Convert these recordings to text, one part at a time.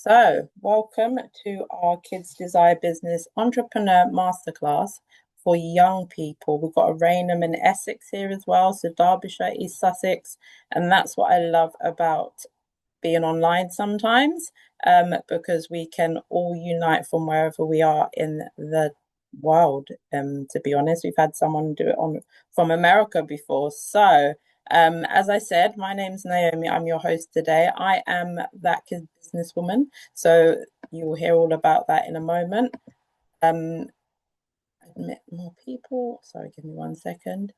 Welcome to our Kids Desire Business Entrepreneur Masterclass for young people. We've got a Rainham and Essex here as well, so Derbyshire, East Sussex, and that's what I love about being online sometimes, because we can all unite from wherever we are in the world. To be honest, we've had someone do it on from America before, so. As I said, my name's Naomi. I'm your host today. I am that kid businesswoman. So you will hear all about that in a moment. Admit more people. Sorry, give me 1 second.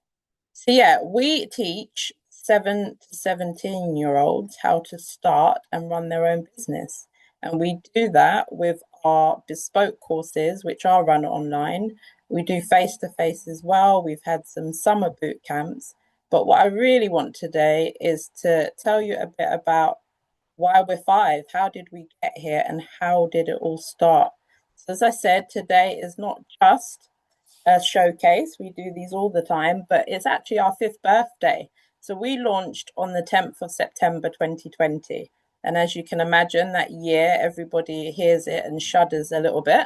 So yeah, we teach 7 to 17-year-olds how to start and run their own business. And we do that with our bespoke courses, which are run online. We do face-to-face as well. We've had some summer boot camps. But what I really want today is to tell you a bit about why we're five, how did we get here, and how did it all start. So as I said, today is not just a showcase. We do these all the time, but it's actually our 5th birthday. So we launched on the 10th of September 2020. And as you can imagine, that year, everybody hears it and shudders a little bit,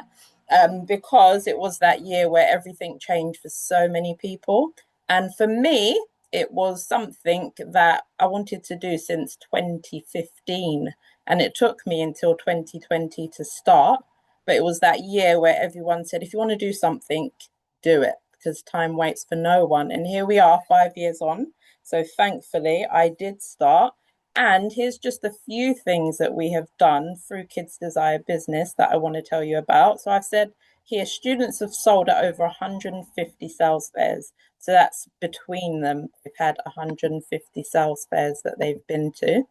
because it was that year where everything changed for so many people. And for me, it was something that I wanted to do since 2015. And it took me until 2020 to start. But it was that year where everyone said, if you want to do something, do it, because time waits for no one. And here we are 5 years on. So thankfully, I did start. And here's just a few things that we have done through Kids Desire Business that I want to tell you about. So I've said here, students have sold at over 150 sales fairs. So that's between them. They've had 150 sales fairs that they've been to.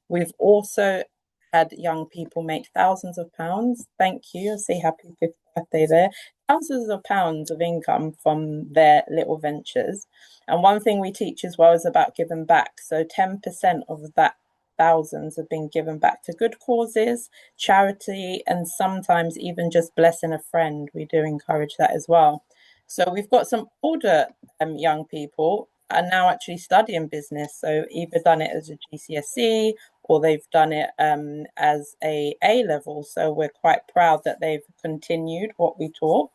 We've also had young people make thousands of pounds. Thank you. I say happy 5th birthday there. Thousands of pounds of income from their little ventures. And one thing we teach as well is about giving back. So 10% of that thousands have been given back to good causes, charity, and sometimes even just blessing a friend. We do encourage that as well. So we've got some older young people are now actually studying business. So either done it as a GCSE or they've done it as a A-level. So we're quite proud that they've continued what we taught.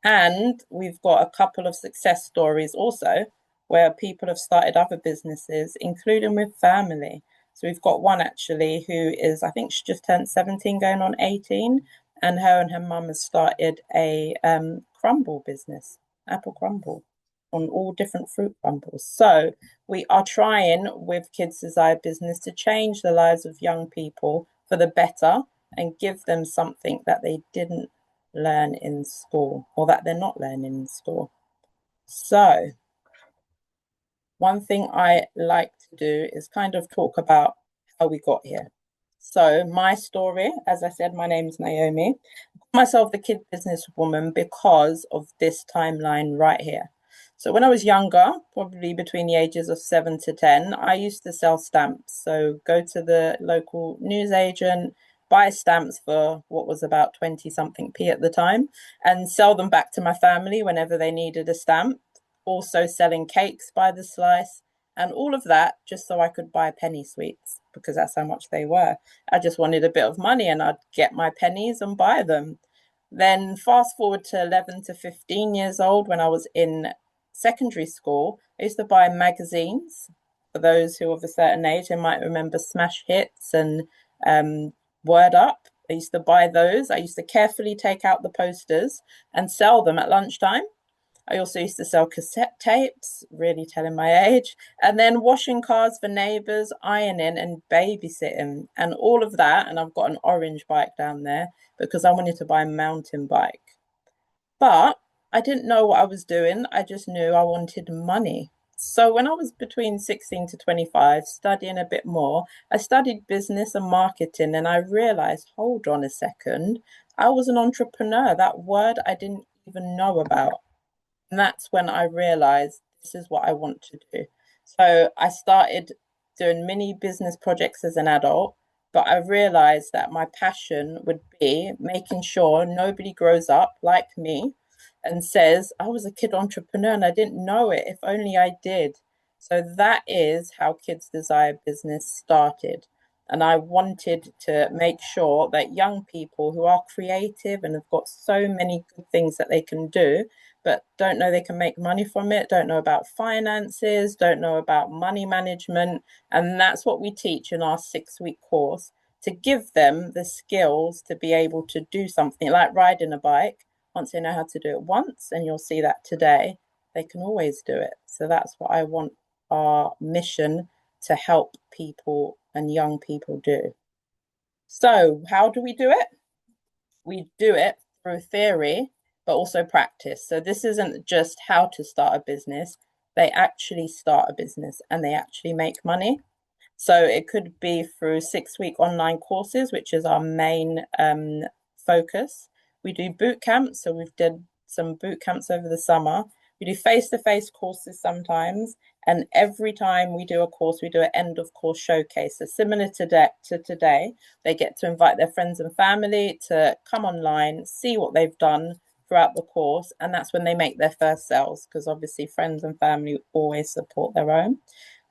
And we've got a couple of success stories also where people have started other businesses, including with family. So we've got one actually who is, I think she just turned 17 going on 18, and her mum has started a crumble business, apple crumble, on all different fruit crumbles. So we are trying with Kids Desire Business to change the lives of young people for the better and give them something that they didn't learn in school or that they're not learning in school. So one thing I like to do is kind of talk about how we got here. So my story, as I said, my name is Naomi. I call myself the kid businesswoman because of this timeline right here. So when I was younger, probably between the ages of 7 to 10, I used to sell stamps. So go to the local newsagent, buy stamps for what was about 20 something p at the time, and sell them back to my family whenever they needed a stamp. Also selling cakes by the slice, and all of that just so I could buy penny sweets, because that's how much they were. I just wanted a bit of money and I'd get my pennies and buy them. Then fast forward to 11 to 15 years old, when I was in secondary school, I used to buy magazines. For those who are of a certain age, they might remember Smash Hits and Word Up. I used to buy those. I used to carefully take out the posters and sell them at lunchtime. I also used to sell cassette tapes, really telling my age, and then washing cars for neighbours, ironing and babysitting, and all of that. And I've got an orange bike down there because I wanted to buy a mountain bike. But I didn't know what I was doing. I just knew I wanted money. So when I was between 16 to 25, studying a bit more, I studied business and marketing, and I realised, hold on a second, I was an entrepreneur. That word I didn't even know about. And that's when I realized this is what I want to do. So I started doing mini business projects as an adult, but I realized that my passion would be making sure nobody grows up like me and says, I was a kid entrepreneur and I didn't know it. If only I did. So that is how Kids Desire Business started. And I wanted to make sure that young people who are creative and have got so many good things that they can do, but don't know they can make money from it, don't know about finances, don't know about money management. And that's what we teach in our 6-week course, to give them the skills to be able to do something like riding a bike. Once they know how to do it once, and you'll see that today, they can always do it. So that's what I want our mission to help people and young people do. So, how do we do it? We do it through theory, but also practice. So, this isn't just how to start a business, they actually start a business and they actually make money. So it could be through 6-week online courses, which is our main focus. We do boot camps, so we've did some boot camps over the summer. We do face-to-face courses sometimes, and every time we do a course, we do an end of course showcase. So similar to today, they get to invite their friends and family to come online, see what they've done throughout the course, and that's when they make their first sales, because obviously friends and family always support their own.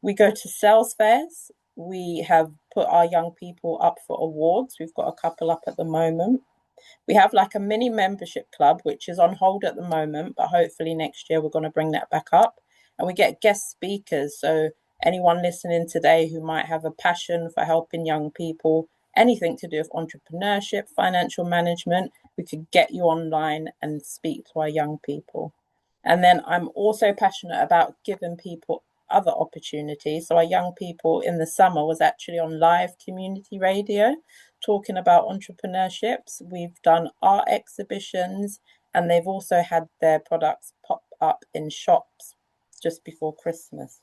We go to sales fairs. We have put our young people up for awards. We've got a couple up at the moment. We have like a mini membership club, which is on hold at the moment, but hopefully next year we're going to bring that back up. And we get guest speakers. So anyone listening today who might have a passion for helping young people, anything to do with entrepreneurship, financial management, we could get you online and speak to our young people. And then I'm also passionate about giving people other opportunities. So our young people in the summer was actually on live community radio talking about entrepreneurships. We've done art exhibitions, and they've also had their products pop up in shops just before Christmas.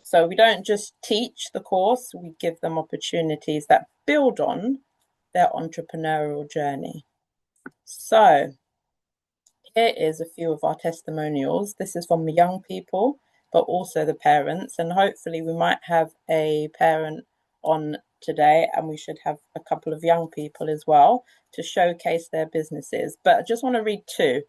So we don't just teach the course, we give them opportunities that build on their entrepreneurial journey. So here is a few of our testimonials. This is from the young people, but also the parents. And hopefully we might have a parent on today, and we should have a couple of young people as well to showcase their businesses. But I just want to read two.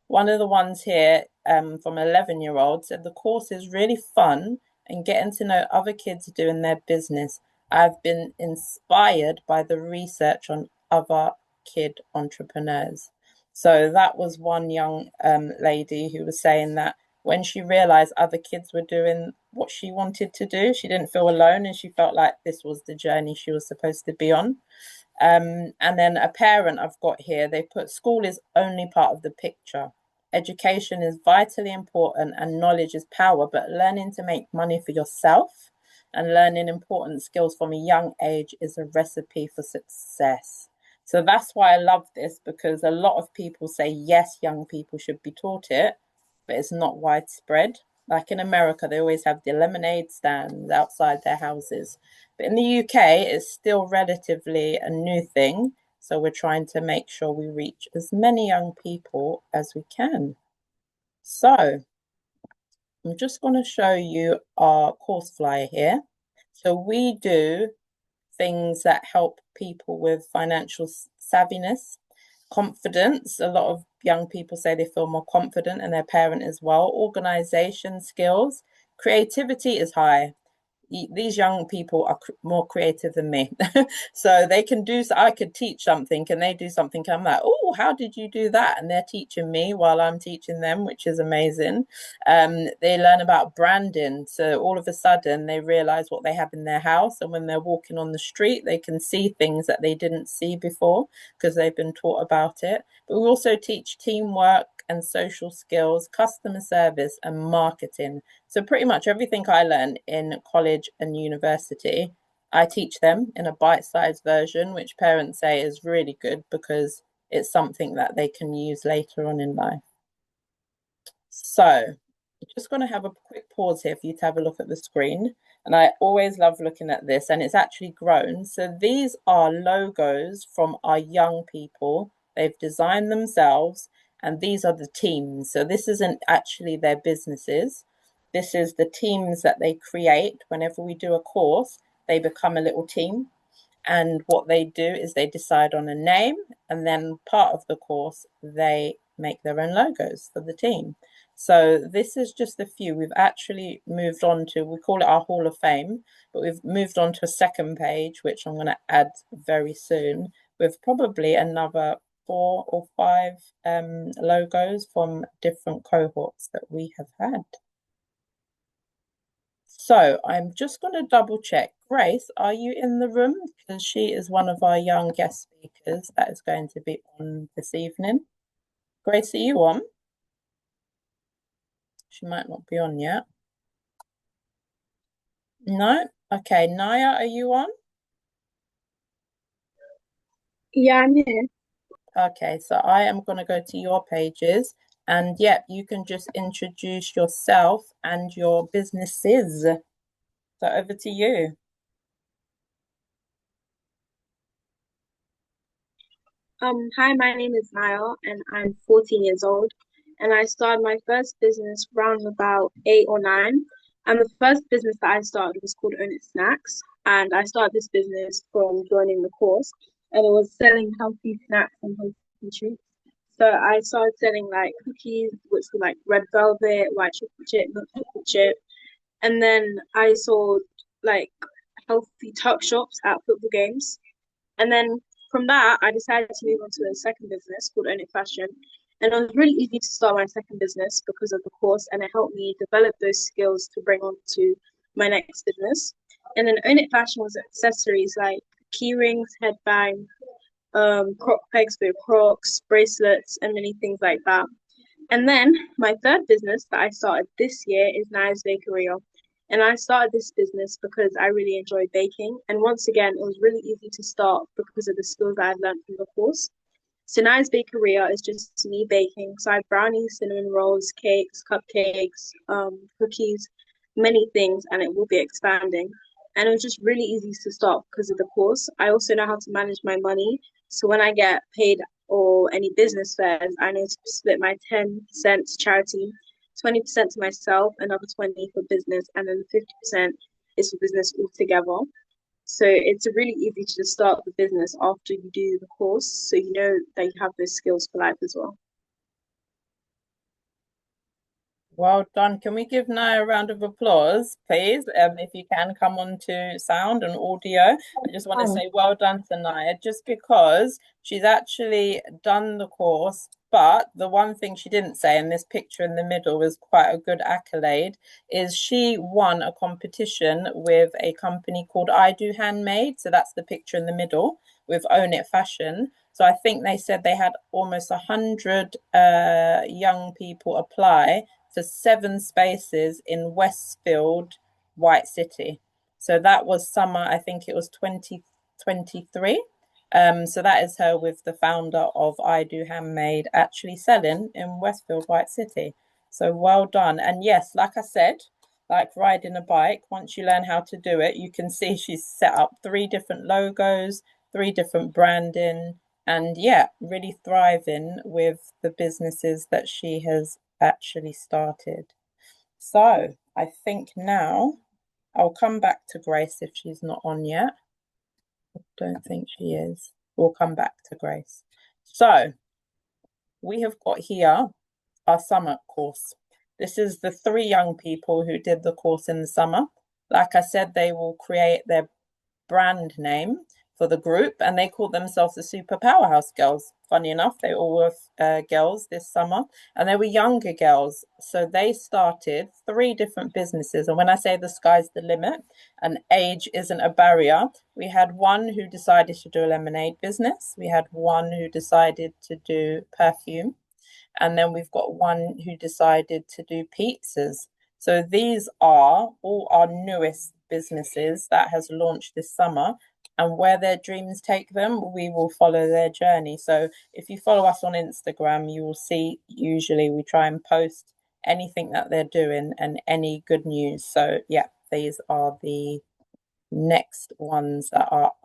One of the ones here from an 11-year-old said, the course is really fun and getting to know other kids doing their business. I've been inspired by the research on other kid entrepreneurs. So that was one young lady who was saying that when she realized other kids were doing what she wanted to do, she didn't feel alone, and she felt like this was the journey she was supposed to be on. And then a parent I've got here, they put, school is only part of the picture. Education is vitally important and knowledge is power, but learning to make money for yourself and learning important skills from a young age is a recipe for success. So that's why I love this, because a lot of people say, yes, young people should be taught it, but it's not widespread. Like in America, they always have the lemonade stands outside their houses. But in the UK, it's still relatively a new thing. So we're trying to make sure we reach as many young people as we can. So I'm just going to show you our course flyer here. So we do things that help people with financial savviness, confidence. A lot of young people say they feel more confident, and their parent as well. Organization skills, creativity is high. These young people are more creative than me. So they can do, so I could teach something and they do something. I'm like, oh, how did you do that? And they're teaching me while I'm teaching them, which is amazing. They learn about branding. So all of a sudden they realize what they have in their house. And when they're walking on the street, they can see things that they didn't see before because they've been taught about it. But we also teach teamwork and social skills, customer service, and marketing. So pretty much everything I learned in college and university, I teach them in a bite-sized version, which parents say is really good because it's something that they can use later on in life. So I'm just going to have a quick pause here for you to have a look at the screen. And I always love looking at this, and it's actually grown. So these are logos from our young people. They've designed themselves, and these are the teams. So this isn't actually their businesses. This is the teams that they create. Whenever we do a course, they become a little team. And what they do is they decide on a name, and then part of the course, they make their own logos for the team. So this is just a few. We've actually moved on to, we call it our Hall of Fame, but we've moved on to a second page, which I'm going to add very soon, with probably another 4 or 5 logos from different cohorts that we have had. So I'm just going to double check. Grace, are you in the room? Because she is one of our young guest speakers that is going to be on this evening. Grace, are you on? She might not be on yet. No? Okay, Naya, are you on? Yeah, I'm here. Okay, so I am going to go to your pages and yep, you can just introduce yourself and your businesses. So over to you. Hi, my name is Niall and I'm 14 years old. And I started my first business around about 8 or 9. And the first business that I started was called Own It Snacks. And I started this business from joining the course. And it was selling healthy snacks and healthy treats. So I started selling like cookies, which were like red velvet, white chocolate chip, milk chocolate chip. And then I sold like healthy tuck shops at football games. And then from that, I decided to move on to a second business called Own It Fashion. And it was really easy to start my second business because of the course, and it helped me develop those skills to bring on to my next business. And then Own It Fashion was accessories like key rings, headband, croc pegs for crocs, bracelets, and many things like that. And then my third business that I started this year is Naya's Bakeria. And I started this business because I really enjoy baking. And once again, it was really easy to start because of the skills that I've learned from the course. So Naya's Bakeria is just me baking. So I have brownies, cinnamon rolls, cakes, cupcakes, cookies, many things, and it will be expanding. And it was just really easy to start because of the course. I also know how to manage my money. So when I get paid or any business fairs, I know to split my 10% to charity, 20% to myself, another 20 for business, and then 50% is for business altogether. So it's really easy to just start the business after you do the course, so you know that you have those skills for life as well. Well done. Can we give Naya a round of applause, please? If you can come on to sound and audio. I just want to say well done to Naya, just because she's actually done the course. But the one thing she didn't say, and this picture in the middle was quite a good accolade, is she won a competition with a company called I Do Handmade. So that's the picture in the middle with Own It Fashion. So I think they said they had almost 100 young people apply for 7 spaces in Westfield, White City. So that was summer, I think it was 2023. So that is her with the founder of I Do Handmade actually selling in Westfield, White City. So well done. And yes, like I said, like riding a bike, once you learn how to do it, you can see she's set up 3 different logos, 3 different branding, and yeah, really thriving with the businesses that she has actually started. So I think now I'll come back to Grace if she's not on yet. Don't think she is. We'll come back to Grace. So we have got here our summer course. This is the 3 young people who did the course in the summer. Like I said, they will create their brand name for the group, and they called themselves the Super Powerhouse Girls. Funny enough, they all were girls this summer, and they were younger girls. So they started 3 different businesses. And when I say the sky's the limit and age isn't a barrier, we had one who decided to do a lemonade business, we had one who decided to do perfume, and then we've got one who decided to do pizzas. So these are all our newest businesses that has launched this summer. And where their dreams take them, we will follow their journey. So if you follow us on Instagram, you will see usually we try and post anything that they're doing and any good news. So yeah, these are the next ones that are up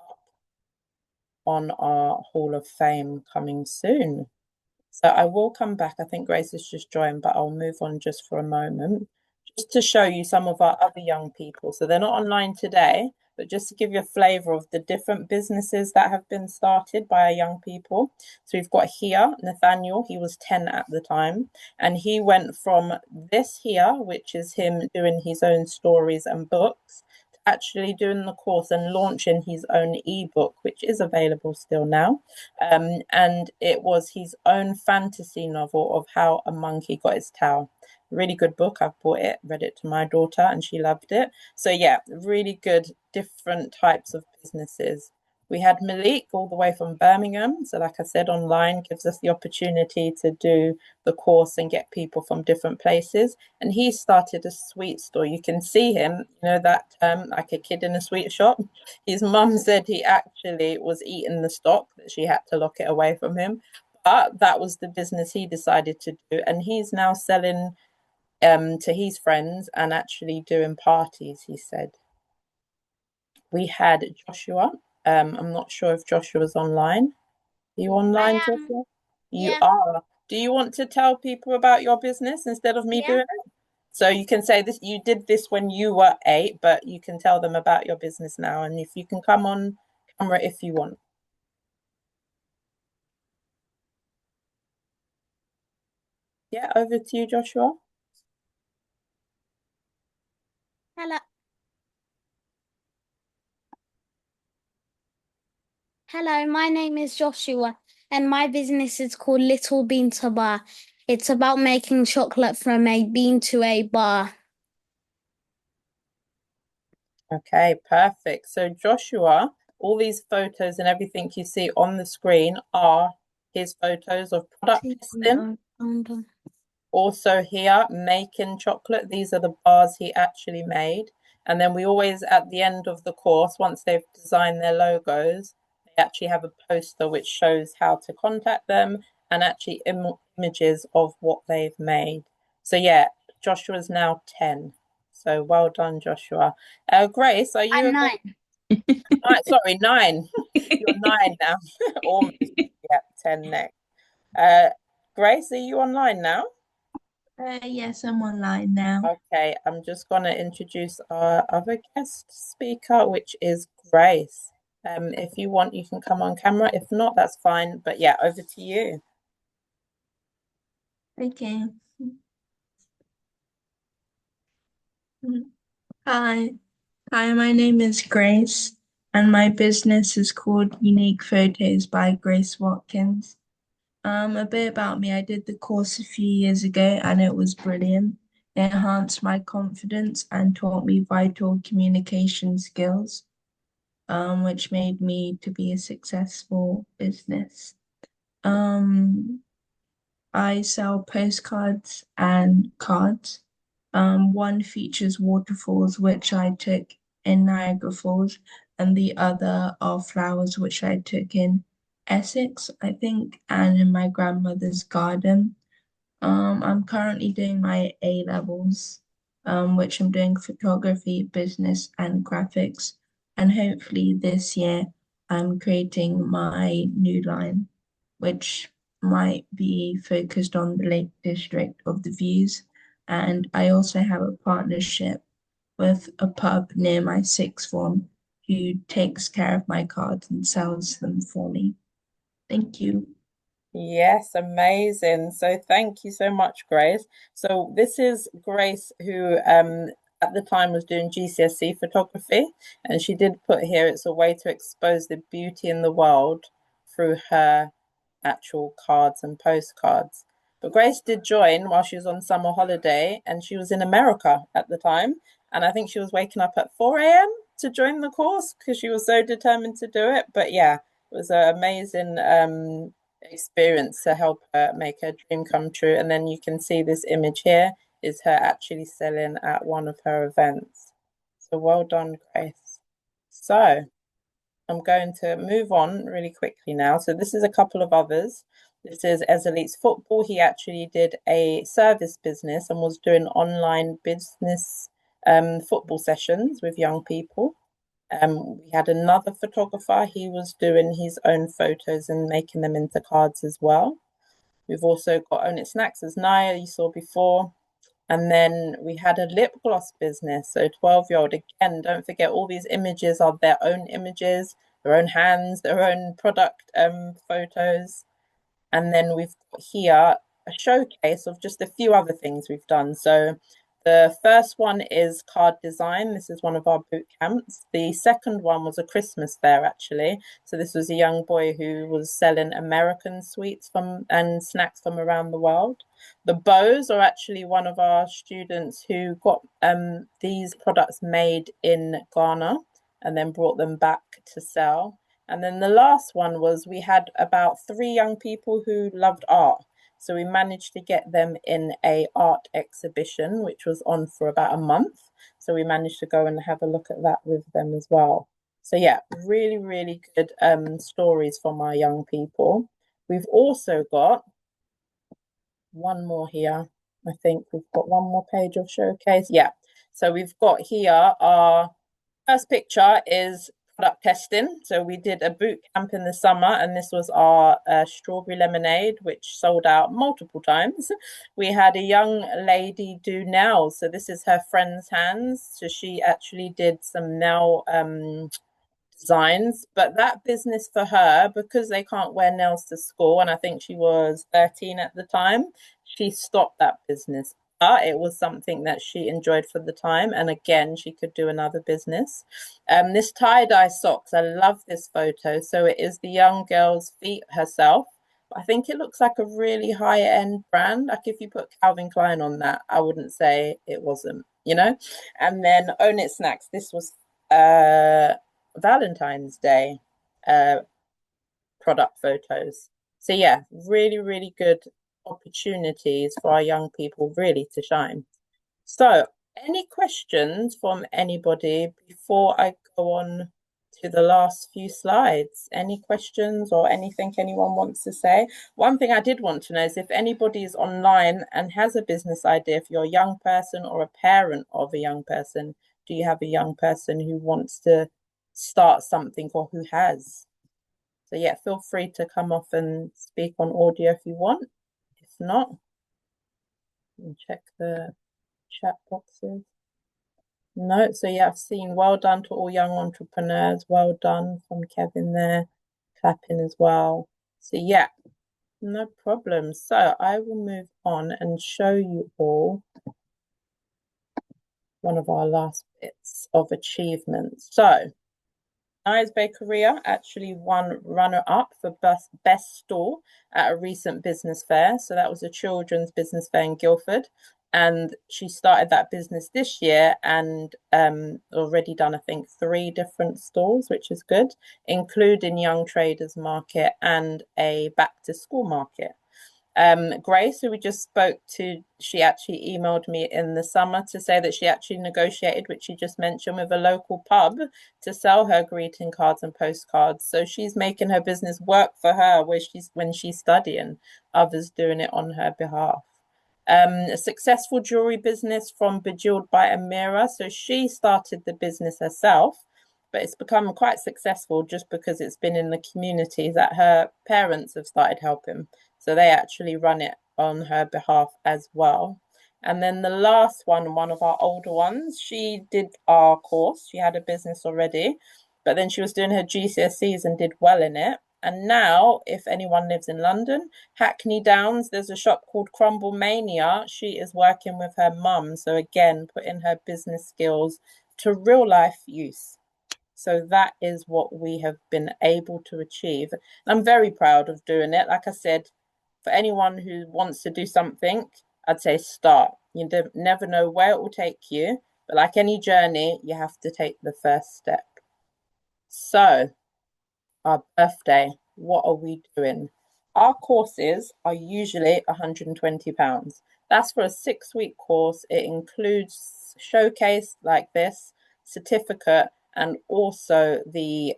on our Hall of Fame coming soon. So I will come back. I think Grace has just joined, but I'll move on just for a moment, just to show you some of our other young people. So they're not online today, but just to give you a flavor of the different businesses that have been started by our young people. So we've got here Nathaniel, he was 10 at the time, and he went from this here, which is him doing his own stories and books, to actually doing the course and launching his own ebook, which is available still now. And it was his own fantasy novel of how a monkey got its tail. Really good book. I've bought it, read it to my daughter, and she loved it. So yeah, really good, different types of businesses. We had Malik all the way from Birmingham. So, like I said, online gives us the opportunity to do the course and get people from different places. And he started a sweet store. You can see him, you know, that like a kid in a sweet shop. His mum said he actually was eating the stock, that she had to lock it away from him. But that was the business he decided to do. And he's now selling to his friends and actually doing parties, he said. We had Joshua. I'm not sure if Joshua's online. Are you I online, am. Joshua? You Yeah, are. Do you want to tell people about your business instead of me yeah. doing it? So you can say this, you did this when you were 8, but you can tell them about your business now. And if you can come on camera if you want. Yeah, over to you, Joshua. Hello, hello. My name is Joshua, and my business is called Little Bean to Bar. It's about making chocolate from a bean to a bar. Okay, perfect. So Joshua, all these photos and everything you see on the screen are his photos of product listing. 2.0. Also here, making chocolate. These are the bars he actually made. And then we always, at the end of the course, once they've designed their logos, they actually have a poster which shows how to contact them and actually images of what they've made. So yeah, Joshua's now 10. So well done, Joshua. Grace, are you I'm available? 9. Sorry, 9. You're 9 now. Almost. Yeah, 10 next. Uh, Grace, are you online now? Yes, I'm online now. Okay, I'm just going to introduce our other guest speaker, which is Grace. If you want, you can come on camera. If not, that's fine. But yeah, over to you. Okay. Hi. Hi, my name is Grace, and my business is called Unique Photos by Grace Watkins. A bit about me. I did the course a few years ago and it was brilliant. It enhanced my confidence and taught me vital communication skills, which made me to be a successful business. Um, I sell postcards and cards. One features waterfalls, which I took in Niagara Falls, and the other are flowers, which I took in Essex, I think, and in my grandmother's garden. I'm currently doing my A levels, which I'm doing photography, business, and graphics. And hopefully this year I'm creating my new line, which might be focused on the Lake District of the Views. And I also have a partnership with a pub near my sixth form who takes care of my cards and sells them for me. Thank you. Yes, amazing. So thank you so much, Grace. So this is Grace who at the time was doing GCSE photography, and she did put here it's a way to expose the beauty in the world through her actual cards and postcards. But Grace did join while she was on summer holiday, and she was in America at the time. And I think she was waking up at 4 a.m. to join the course because she was so determined to do it. But yeah, it was an amazing experience to help her make her dream come true. And then you can see this image here is her actually selling at one of her events. So well done, Grace. So I'm going to move on really quickly now. So this is a couple of others. This is Ezelites Football. He actually did a service business and was doing online business football sessions with young people. We had another photographer. He was doing his own photos and making them into cards as well. We've also got Own It Snacks as Naya, you saw before. And then we had a lip gloss business. So 12-year-old, again, don't forget all these images are their own images, their own hands, their own product photos. And then we've got here a showcase of just a few other things we've done. So the first one is card design. This is one of our boot camps. The second one was a Christmas fair, actually. So this was a young boy who was selling American sweets from and snacks from around the world. The bows are actually one of our students who got these products made in Ghana and then brought them back to sell. And then the last one was we had about 3 young people who loved art. So we managed to get them in a art exhibition, which was on for about a month. So we managed to go and have a look at that with them as well. So yeah, really, really good stories from our young people. We've also got one more here. I think we've got one more page of showcase. Yeah. So we've got here our first picture is product testing. So we did a boot camp in the summer, and this was our strawberry lemonade, which sold out multiple times. We had a young lady do nails. So this is her friend's hands. So she actually did some nail designs, but that business for her, because they can't wear nails to school, and I think she was 13 at the time, she stopped that business. But it was something that she enjoyed for the time, and again, she could do another business. This tie-dye socks, I love this photo. So it is the young girl's feet herself. I think it looks like a really high-end brand. Like if you put Calvin Klein on that, I wouldn't say it wasn't, you know? And then Own It Snacks. This was Valentine's Day product photos. So yeah, really, really good opportunities for our young people really to shine. So any questions from anybody before I go on to the last few slides? Any questions or anything anyone wants to say? One thing I did want to know is if anybody is online and has a business idea, if you're a young person or a parent of a young person, do you have a young person who wants to start something or who has? So yeah, feel free to come off and speak on audio if you want. If not, you can check the chat boxes. No, so yeah, I've seen well done to all young entrepreneurs. Well done from Kevin there, clapping as well. So yeah, no problem. So I will move on and show you all one of our last bits of achievements. So Nice Bakeria actually won runner-up for best store at a recent business fair. So that was a children's business fair in Guildford. And she started that business this year and already done, I think, 3 different stalls, which is good, including Young Traders Market and a back to school market. Grace, who we just spoke to, she actually emailed me in the summer to say that she actually negotiated, which she just mentioned, with a local pub to sell her greeting cards and postcards. So she's making her business work for her when she's studying, others doing it on her behalf. A successful jewelry business from Bejeweled by Amira. So she started the business herself, but it's become quite successful just because it's been in the community that her parents have started helping. So they actually run it on her behalf as well. And then the last one of our older ones, she did our course. She had a business already, but then she was doing her GCSEs and did well in it. And now, if anyone lives in London, Hackney Downs, there's a shop called Crumble Mania. She is working with her mum. So again, putting her business skills to real life use. So that is what we have been able to achieve. I'm very proud of doing it. Like I said, for anyone who wants to do something, I'd say start. You never know where it will take you, but like any journey, you have to take the first step. So our birthday, what are we doing? Our courses are usually £120. That's for a 6-week course. It includes showcase like this, certificate, and also the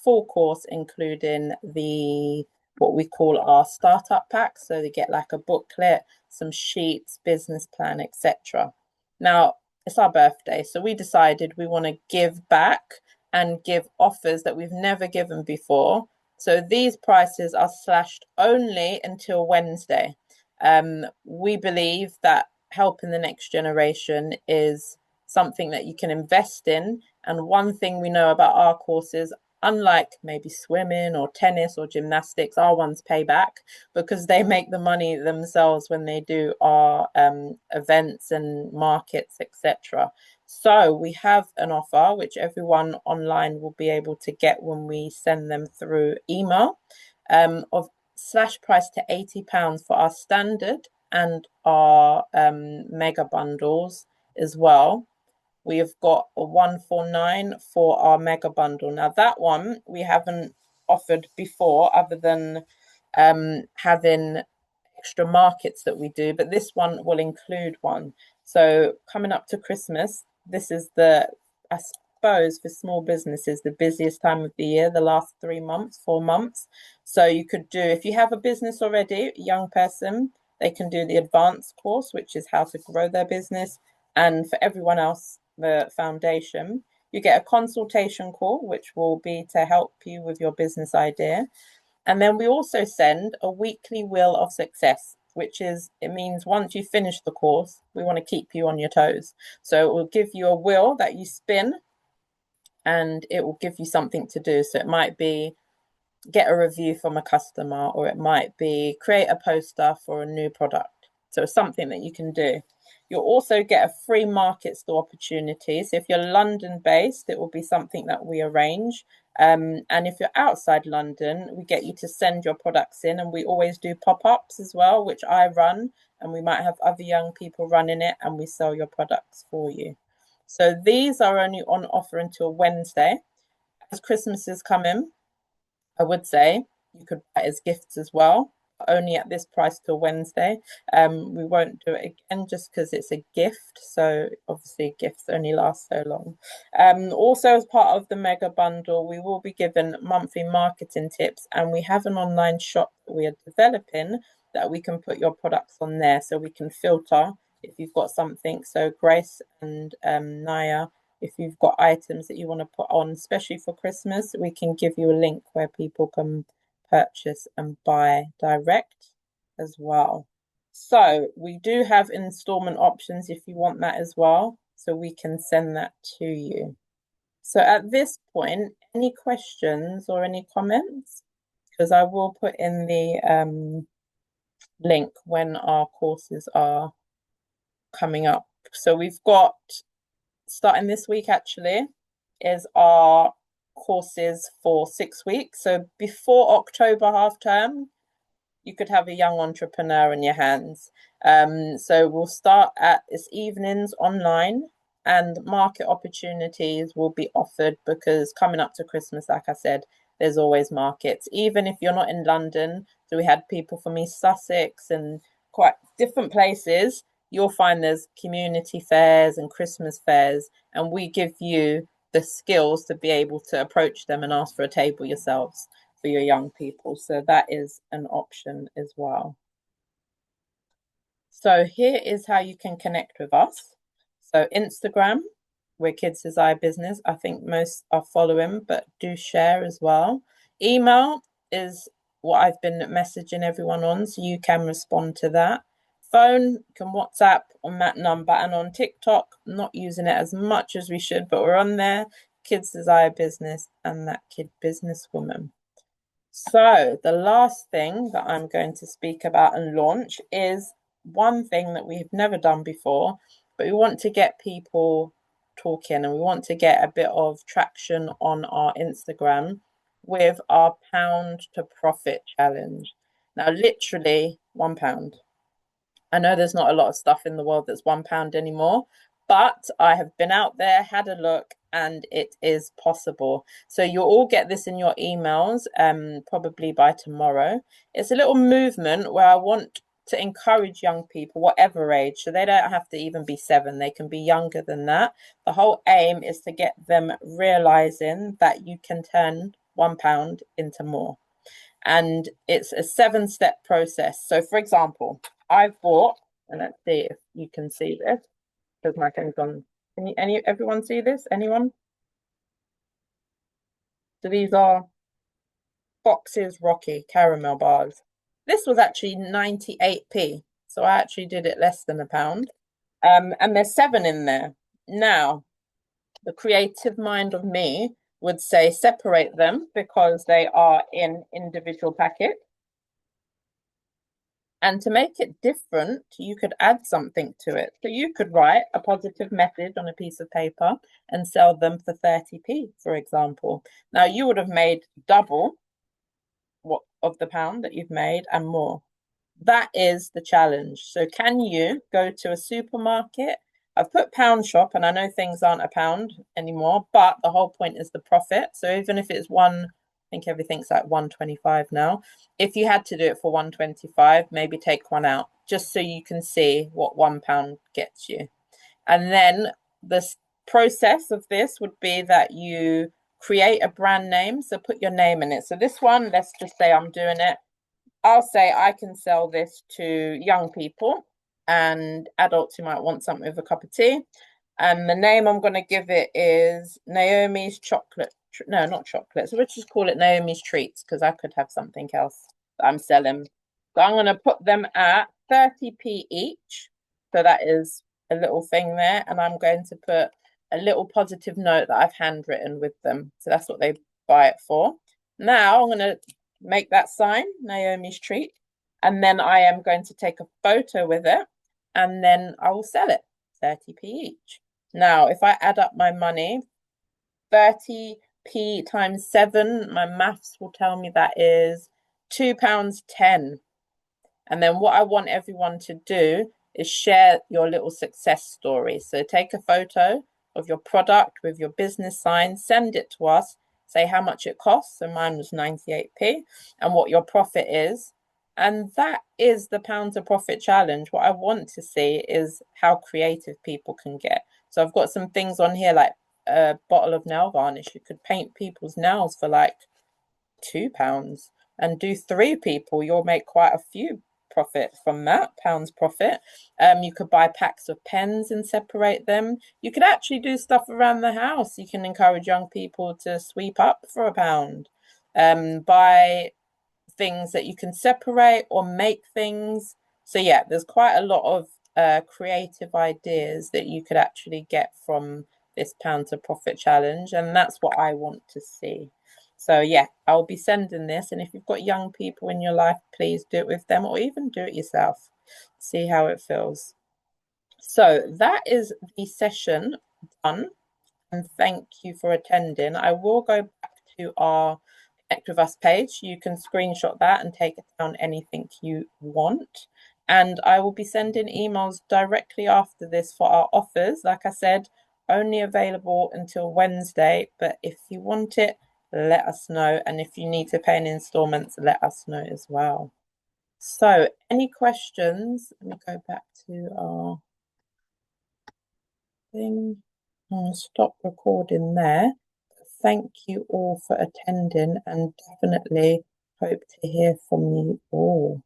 full course, including the what we call our startup pack. So they get like a booklet, some sheets, business plan, etc. Now, it's our birthday, so we decided we want to give back and give offers that we've never given before. So these prices are slashed only until Wednesday. We believe that helping the next generation is something that you can invest in. And one thing we know about our courses, unlike maybe swimming or tennis or gymnastics, our ones pay back because they make the money themselves when they do our events and markets, etc. So we have an offer which everyone online will be able to get when we send them through email, of slash price to £80 for our standard and our mega bundles as well. We have got a 149 for our mega bundle. Now that one we haven't offered before, other than having extra markets that we do, but this one will include one. So coming up to Christmas, this is I suppose for small businesses, the busiest time of the year, the last 3 months, 4 months. So you could do, if you have a business already, a young person, they can do the advanced course, which is how to grow their business. And for everyone else, the foundation, you get a consultation call, which will be to help you with your business idea. And then we also send a weekly wheel of success, which is, it means once you finish the course, we want to keep you on your toes. So it will give you a wheel that you spin and it will give you something to do. So it might be get a review from a customer, or it might be create a poster for a new product. So it's something that you can do. You'll also get a free market store opportunity. So if you're London based, it will be something that we arrange. And if you're outside London, we get you to send your products in, and we always do pop-ups as well, which I run, and we might have other young people running it, and we sell your products for you. So these are only on offer until Wednesday. As Christmas is coming, I would say you could buy it as gifts as well, only at this price till Wednesday. We won't do it again just because it's a gift. So obviously gifts only last so long. Also, as part of the mega bundle, we will be given monthly marketing tips, and we have an online shop that we are developing that we can put your products on there, so we can filter if you've got something. So Grace and Naya, if you've got items that you want to put on, especially for Christmas, we can give you a link where people can purchase and buy direct as well. So we do have installment options if you want that as well. So we can send that to you. So at this point, any questions or any comments? Because I will put in the link when our courses are coming up. So we've got, starting this week actually, is our courses for 6 weeks. So before October half term, you could have a young entrepreneur in your hands. So we'll start at its evenings online, and market opportunities will be offered because coming up to Christmas, like I said, there's always markets, even if you're not in London. So we had people from East Sussex and quite different places. You'll find there's community fairs and Christmas fairs, and we give you the skills to be able to approach them and ask for a table yourselves for your young people. So that is an option as well. So here is how you can connect with us. So Instagram, we're Kids Deziah Business. I think most are following, but do share as well. Email is what I've been messaging everyone on, so you can respond to that. Phone, you can WhatsApp on that number, and on TikTok, not using it as much as we should, but we're on there, Kids Deziah Business and That Kid Businesswoman. So the last thing that I'm going to speak about and launch is one thing that we've never done before, but we want to get people talking, and we want to get a bit of traction on our Instagram with our pound to profit challenge. Now, literally £1. I know there's not a lot of stuff in the world that's £1 anymore, but I have been out there, had a look, and it is possible. So you'll all get this in your emails, probably by tomorrow. It's a little movement where I want to encourage young people, whatever age, so they don't have to even be 7, they can be younger than that. The whole aim is to get them realizing that you can turn £1 into more. And it's a 7-step process. So for example, I've bought, and let's see if you can see this, because my phone's on. Can everyone see this? Anyone? So these are Fox's Rocky caramel bars. This was actually 98p. So I actually did it less than £1. And there's 7 in there. Now, the creative mind of me would say separate them because they are in individual packets. And to make it different, you could add something to it. So you could write a positive message on a piece of paper and sell them for 30p, for example. Now you would have made double what of the pound that you've made and more. That is the challenge. So can you go to a supermarket? I've put pound shop and I know things aren't a pound anymore, but the whole point is the profit. So even if it's one, I think everything's like 125 now. If you had to do it for 125, maybe take one out just so you can see what £1 gets you. And then the process of this would be that you create a brand name. So put your name in it. So this one, let's just say I'm doing it. I'll say I can sell this to young people and adults who might want something with a cup of tea. And the name I'm going to give it is Naomi's Chocolate. No, not chocolate. So we'll just call it Naomi's Treats because I could have something else that I'm selling. So I'm going to put them at 30p each. So that is a little thing there. And I'm going to put a little positive note that I've handwritten with them. So that's what they buy it for. Now I'm going to make that sign, Naomi's Treat, and then I am going to take a photo with it and then I will sell it 30p each. Now, if I add up my money, 30p times 7, my maths will tell me that is £2.10. And then what I want everyone to do is share your little success story. So take a photo of your product with your business sign, send it to us, say how much it costs. So mine was 98p and what your profit is. And that is the pounds of profit challenge. What I want to see is how creative people can get. So I've got some things on here like a bottle of nail varnish. You could paint people's nails for like £2 and do 3 people. You'll make quite a few profit from that, pounds profit. You could buy packs of pens and separate them. You could actually do stuff around the house. You can encourage young people to sweep up for £1. Buy things that you can separate or make things. So yeah, there's quite a lot of creative ideas that you could actually get from this pound to profit challenge, and that's what I want to see. So yeah, I'll be sending this, and if you've got young people in your life, please do it with them or even do it yourself. See how it feels. So that is the session done, and thank you for attending. I will go back to our Connect with Us page. You can screenshot that and take down anything you want. And I will be sending emails directly after this for our offers. Like I said, only available until Wednesday, but if you want it, let us know. And if you need to pay in installments, let us know as well. So any questions? Let me go back to our thing. I'm going to stop recording there. Thank you all for attending and definitely hope to hear from you all.